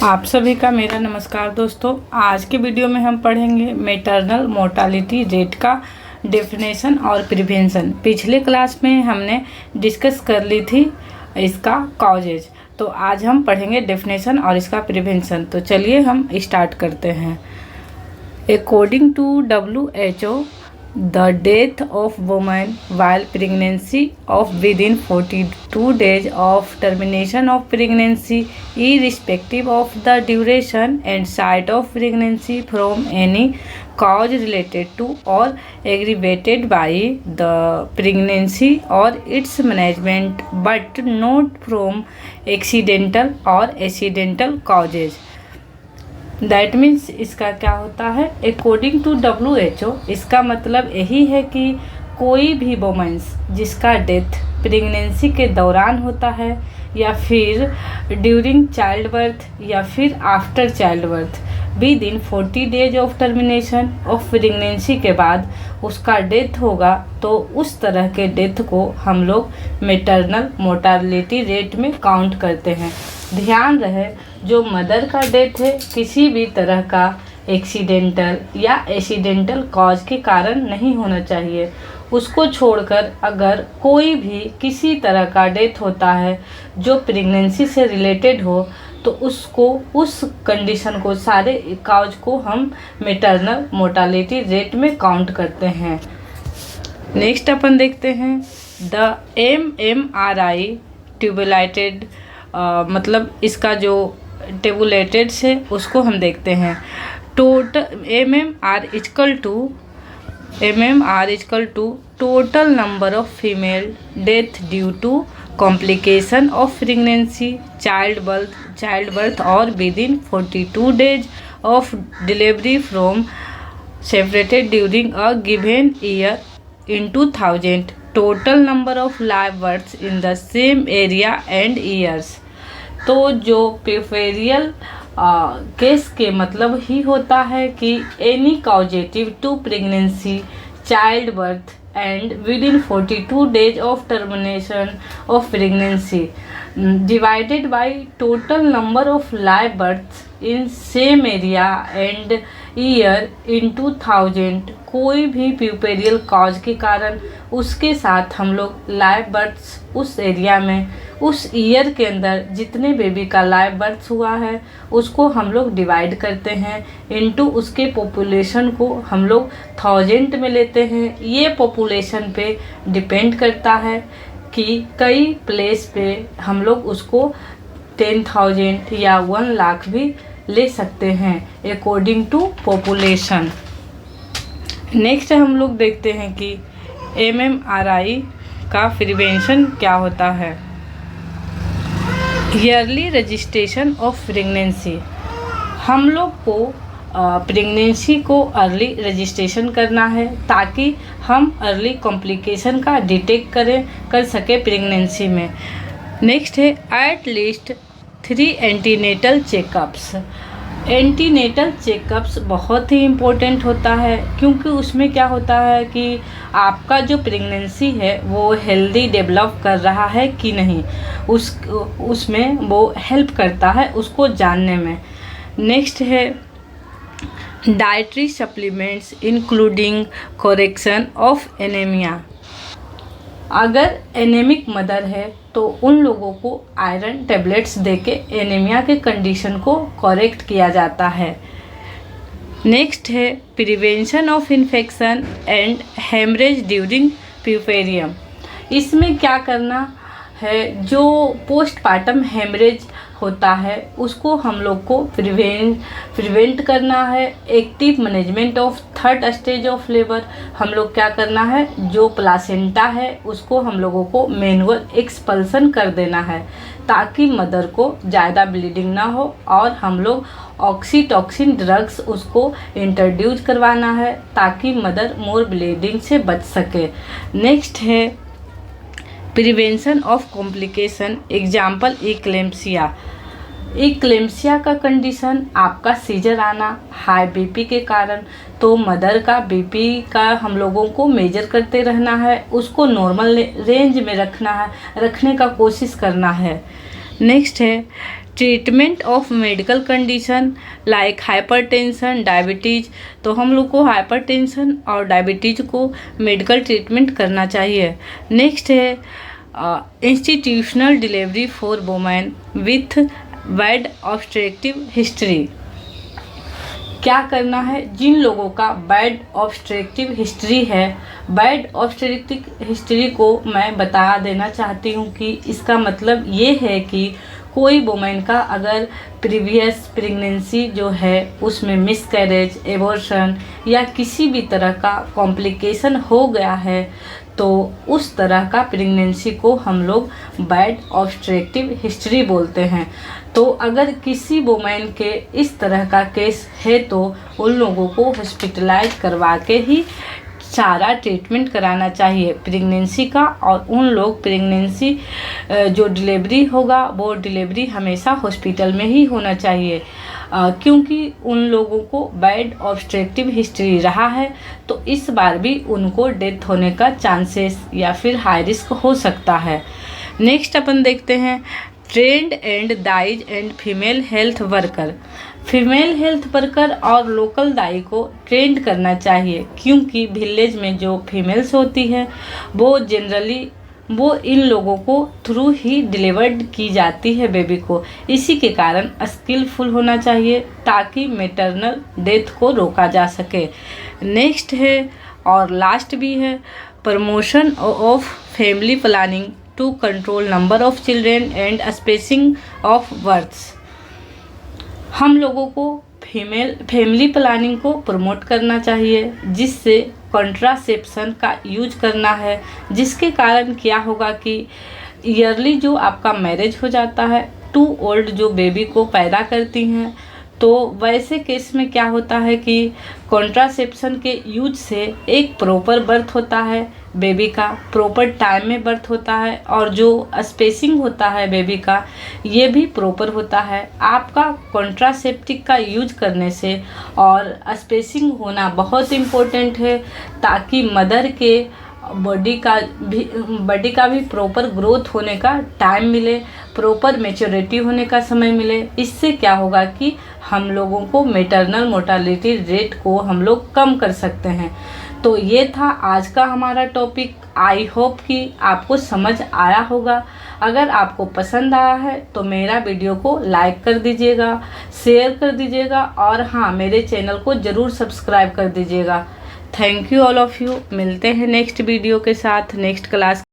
आप सभी का मेरा नमस्कार दोस्तों। आज के वीडियो में हम पढ़ेंगे मैटरनल मोर्टालिटी रेट का डेफिनेशन और प्रिवेंशन। पिछले क्लास में हमने डिस्कस कर ली थी इसका कॉजेज, तो आज हम पढ़ेंगे डेफिनेशन और इसका प्रिवेंशन। तो चलिए हम स्टार्ट करते हैं। According to WHO, the death of woman while pregnancy of within 42 days of termination of pregnancy, irrespective of the duration and site of pregnancy, from any cause related to or aggravated by the pregnancy or its management, but not from accidental or accidental causes। That means इसका क्या होता है, according to WHO, इसका मतलब यही है कि कोई भी वुमेन्स जिसका डेथ प्रेगनेंसी के दौरान होता है या फिर ड्यूरिंग चाइल्ड बर्थ या फिर after child birth with in 40 days of termination of pregnancy के बाद उसका डेथ होगा, तो उस तरह के डेथ को हम लोग मैटरनल मोर्टालिटी रेट में काउंट करते हैं। ध्यान रहे, जो मदर का डेथ है किसी भी तरह का एक्सीडेंटल या एक्सीडेंटल कॉज के कारण नहीं होना चाहिए। उसको छोड़कर अगर कोई भी किसी तरह का डेथ होता है जो प्रेगनेंसी से रिलेटेड हो, तो उसको उस कंडीशन को सारे कॉज को हम मैटरनल मोर्टालिटी रेट में काउंट करते हैं। नेक्स्ट अपन देखते हैं द MMRI ट्यूबुलेटेड, मतलब इसका जो टेबुलेटेड से उसको हम देखते हैं। Total MMR equal to total number of female death due to complication of pregnancy, child birth और within 42 days of delivery from separated during a given year in 2000, total number of live births in the same area and years. तो जो प्रीफेरियल case के मतलब ही होता है कि any causative to pregnancy, child birth and within 42 days of termination of pregnancy divided by total number of live births in same area and year in 2000। कोई भी प्यूपेरियल cause के कारण उसके साथ हम लोग लाइव बर्थ्स उस एरिया में उस ईयर के अंदर जितने बेबी का लाइव बर्थ हुआ है उसको हम लोग डिवाइड करते हैं इनटू उसके पॉपुलेशन को हम लोग 1000 में लेते हैं। ये पॉपुलेशन पे डिपेंड करता है कि कई प्लेस पे हम लोग उसको 10,000 या 1 लाख भी ले सकते हैं अकॉर्डिंग टू पॉपुलेशन। नेक्स्ट हम लोग देखते हैं कि MMRI का प्रिवेंशन क्या होता है। ईयरली रजिस्ट्रेशन ऑफ प्रेगनेंसी, हम लोग को प्रेगनेंसी को अर्ली रजिस्ट्रेशन करना है ताकि हम अर्ली कॉम्प्लिकेशन का डिटेक्ट कर सके प्रेगनेंसी में। नेक्स्ट है at least 3 antenatal checkups. Antenatal checkups बहुत ही इम्पोर्टेंट होता है, क्योंकि उसमें क्या होता है कि आपका जो प्रेगनेंसी है वो हेल्दी डेवलप कर रहा है कि नहीं, उसमें वो हेल्प करता है उसको जानने में। नेक्स्ट है dietary supplements including correction of anaemia. अगर एनीमिक मदर है तो उन लोगों को आयरन टेबलेट्स देके एनीमिया के कंडीशन को करेक्ट किया जाता है। नेक्स्ट है prevention of infection and haemorrhage during puerperium. इसमें क्या करना है, जो पोस्टपार्टम हेमरेज होता है उसको हम लोग को प्रिवेंट करना है। Active management of 3rd stage of labour, हम लोग क्या करना है, जो प्लासेंटा है उसको हम लोगों को मैनुअल एक्सपल्सन कर देना है ताकि मदर को ज़्यादा ब्लीडिंग ना हो, और हम लोग ऑक्सीटॉक्सिन ड्रग्स उसको इंट्रोड्यूस करवाना है ताकि मदर मोर ब्लीडिंग से बच सके। नेक्स्ट है prevention of complication, example eclampsia का कंडीशन आपका सीजर आना हाई बीपी के कारण, तो मदर का बीपी का हम लोगों को मेजर करते रहना है, उसको नॉर्मल रेंज में रखने का कोशिश करना है। नेक्स्ट है treatment of medical condition like hypertension, diabetes. तो हम लोग को हाइपरटेंशन और डायबिटीज़ को मेडिकल ट्रीटमेंट करना चाहिए। नेक्स्ट है institutional delivery for women with bad obstructive history. क्या करना है जिन लोगों का बैड ऑब्स्ट्रक्टिव हिस्ट्री है। बैड ऑब्स्ट्रक्टिव हिस्ट्री को मैं बता देना चाहती हूँ कि इसका मतलब ये है कि कोई वुमेन का अगर प्रीवियस प्रेगनेंसी जो है उसमें मिसकैरेज, एबॉर्शन या किसी भी तरह का कॉम्प्लिकेशन हो गया है तो उस तरह का प्रेगनेंसी को हम लोग बैड ऑब्स्ट्रक्टिव हिस्ट्री बोलते हैं। तो अगर किसी वुमेन के इस तरह का केस है तो उन लोगों को हॉस्पिटलाइज करवा के ही सारा ट्रीटमेंट कराना चाहिए प्रेगनेंसी का। और उन लोग प्रेगनेंसी जो डिलीवरी होगा वो डिलीवरी हमेशा हॉस्पिटल में ही होना चाहिए, क्योंकि उन लोगों को बैड ऑब्स्ट्रक्टिव हिस्ट्री रहा है तो इस बार भी उनको डेथ होने का चांसेस या फिर हाई रिस्क हो सकता है। नेक्स्ट अपन देखते हैं ट्रेंड एंड दाइज and female health worker. Female health worker और लोकल दाई को ट्रेंड करना चाहिए, क्योंकि विलेज में जो फीमेल्स होती है वो जनरली वो इन लोगों को थ्रू ही डिलीवर्ड की जाती है बेबी को। इसी के कारण स्किलफुल होना चाहिए ताकि मैटरनल डेथ को रोका जा सके। नेक्स्ट है और लास्ट भी है promotion of family planning to control number of children and spacing of births. हम लोगों को फैमिली प्लानिंग को प्रमोट करना चाहिए, जिससे कॉन्ट्रासेप्शन का यूज करना है, जिसके कारण क्या होगा कि ईयरली जो आपका मैरिज हो जाता है, टू ओल्ड जो बेबी को पैदा करती हैं, तो वैसे केस में क्या होता है कि कॉन्ट्रासेप्शन के यूज से एक प्रॉपर बर्थ होता है, बेबी का प्रॉपर टाइम में बर्थ होता है और जो स्पेसिंग होता है बेबी का ये भी प्रॉपर होता है। आपका कॉन्ट्रासेप्टिक का यूज करने से और स्पेसिंग होना बहुत इम्पोर्टेंट है ताकि मदर के बॉडी का भी प्रॉपर ग्रोथ होने का टाइम मिले, प्रॉपर मैच्योरिटी होने का समय मिले। इससे क्या होगा कि हम लोगों को मैटरनल मोर्टालिटी रेट को हम लोग कम कर सकते हैं। तो ये था आज का हमारा टॉपिक। आई होप कि आपको समझ आया होगा। अगर आपको पसंद आया है तो मेरा वीडियो को लाइक कर दीजिएगा, शेयर कर दीजिएगा और हाँ, मेरे चैनल को ज़रूर सब्सक्राइब कर दीजिएगा। Thank you all of you. मिलते हैं नेक्स्ट वीडियो के साथ नेक्स्ट क्लास